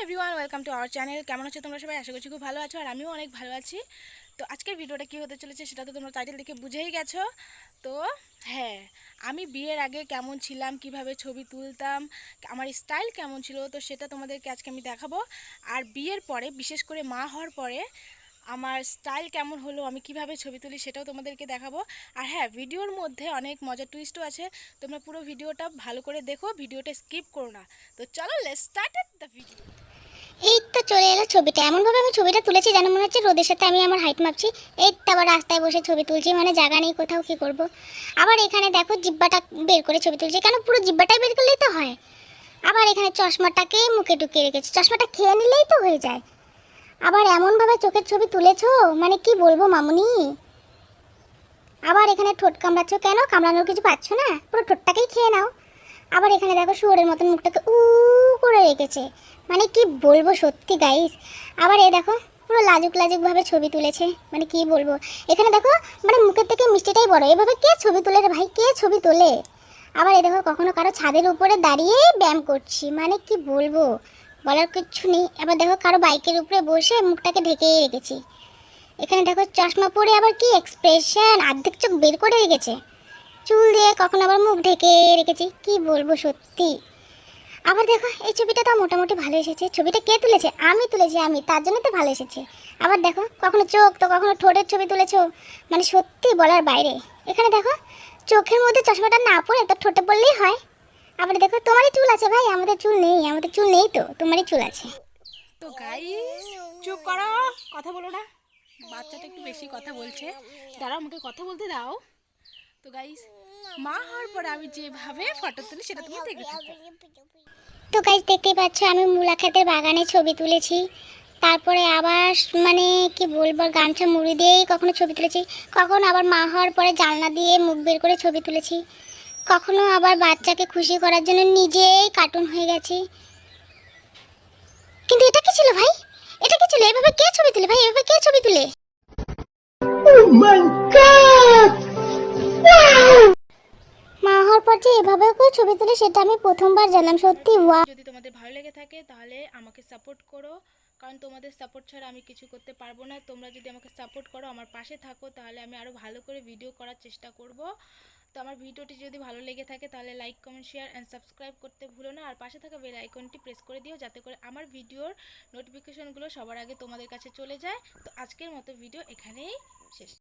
Everyone, welcome to our channel. কেমন আছো তোমরা সবাই? আশা করছি খুব ভালো আছো, আর আমিও অনেক ভালো আছি। তো আজকের ভিডিওটা কী হতে চলেছে সেটা তো তোমরা টাইটেল দেখে বুঝেই গেছো। তো হ্যাঁ, আমি বিয়ের আগে কেমন ছিলাম, কিভাবে ছবি তুলতাম, আমার স্টাইল কেমন ছিল, তো সেটা তোমাদেরকে আজকে আমি দেখাবো। আর বিয়ের পরে, বিশেষ করে মা হওয়ার পরে আমার স্টাইল কেমন হলো, আমি কিভাবে ছবি তুলি সেটাও তোমাদেরকে দেখাবো। আর হ্যাঁ, ভিডিওর মধ্যে অনেক মজার টুইস্টও আছে। তোমরা পুরো ভিডিওটা ভালো করে দেখো, ভিডিওটা স্কিপ করো না। তো চলো, লেটস স্টার্ট দ্য ভিডিও। এই তো চলে এলো ছবিটা। এমনভাবে আমি ছবিটা তুলেছি যেন মনে হচ্ছে রোদের সাথে আমি আমার হাইট মাপছি। এই তো আবার রাস্তায় বসে ছবি তুলছি, মানে জায়গা নেই কোথাও, কি করব। আবার এখানে দেখো জিব্বাটা বের করে ছবি তুলছি, কেন পুরো জিব্বাটাই বের করলেই তো হয়। আবার এখানে চশমাটাকে মুখে ঢুকিয়ে রেখেছি, চশমাটা খেয়ে নিলেই তো হয়ে যায়। আবার এমনভাবে চোখের ছবি তুলেছো, মানে কি বলবো মামুনি। আবার এখানে ঠোঁট কামড়াচ্ছ কেন? কামড়ানোর কিছু পাচ্ছ না, পুরো ঠোঁটটাকেই খেয়ে নাও। আবার এখানে দেখো শুয়োরের মতন মুখটাকে করে রেখেছে, মানে কি বলবো সত্যি গাইস। আবার এ দেখো পুরো লাজুক লাজুক ভাবে ছবি তুলেছে, মানে কি বলবো। এখানে দেখো মানে মুখের থেকে মিষ্টিটাই বড়, এভাবে কে ছবি তোলে রে ভাই, কে ছবি তোলে। আবার এ দেখো কখনো কারো ছাদের উপরে দাঁড়িয়ে ব্যায়াম করছি, মানে কি বলবো, বলার কিচ্ছু নেই। আবার দেখো কারো বাইকের উপরে বসে মুখটাকে ঢেকে রেখেছি। এখানে দেখো চশমা পরে আবার কি এক্সপ্রেশন, অর্ধেক চোখ বের করে রেখেছে। চুল দিয়ে কখন আবার মুখ ঢেকে রেখেছি, কি বলবো সত্যি। আবার দেখো এই ছবিটা তো মোটামুটি ভালো এসেছে। ছবিটা কে তুলেছে? আমি তুলেছি, আমি, তার জন্য তো ভালো এসেছে। আবার দেখো কখনো চোখ তো কখনো ঠোঁটের ছবি তুলেছো, মানে সত্যি বলার বাইরে। এখানে দেখো চোখের মধ্যে চশমাটা না পরে তো ঠোঁটে পড়লেই হয়। আবার দেখো তোমারই চুল আছে ভাই, আমাদের চুল নেই, আমাদের চুল নেই, তো তোমারই চুল আছে। তো গাইস, চুপ করো, কথা বলো না। বাচ্চাটা একটু বেশি কথা বলছে, দাঁড়াও আমাকে কথা বলতে দাও। তো গাইস, মা হওয়ার পরে আমি যেভাবে ফটো তুলি সেটা তুমি দেখতে থাকো। তো গাইস দেখতেই পাচ্ছ আমি মূলা ক্ষেতের বাগানে ছবি তুলেছি। তারপরে আবার মানে কি বলবো, গামছা মুড়ি দিয়েই কখনো ছবি তুলেছি, কখনো আবার মা হওয়ার পরে জানলা দিয়ে মুখ বের করে ছবি তুলেছি, কখনো আবার বাচ্চাকে খুশি করার জন্য নিজেই কার্টুন হয়ে গেছি। কিন্তু এটা কি ছিল ভাই, এটা কি ছিল? এভাবে কে ছবি তুলে ভাই, এভাবে কে ছবি তুলে? মা হওয়ার পর যে এভাবেও কেউ ছবি তুলে সেটা আমি প্রথমবার জানলাম, সত্যি ওয়া। যদি তোমাদের ভালো লেগে থাকে তাহলে আমাকে সাপোর্ট করো, কারণ তোমাদের সাপোর্ট ছাড়া আমি কিছু করতে পারবো না। তোমরা যদি আমাকে সাপোর্ট করো, আমার পাশে থাকো, তাহলে আমি আরও ভালো করে ভিডিও করার চেষ্টা করব। তো আমার ভিডিওটি যদি ভালো লেগে থাকে তাহলে like, comment, share and subscribe করতে ভুলো না। আর পাশে থাকা বেল আইকনটি প্রেস করে দিও, যাতে করে আমার ভিডিওর নোটিফিকেশনগুলো সবার আগে তোমাদের কাছে চলে যায়। তো আজকের মতো ভিডিও এখানেই শেষ।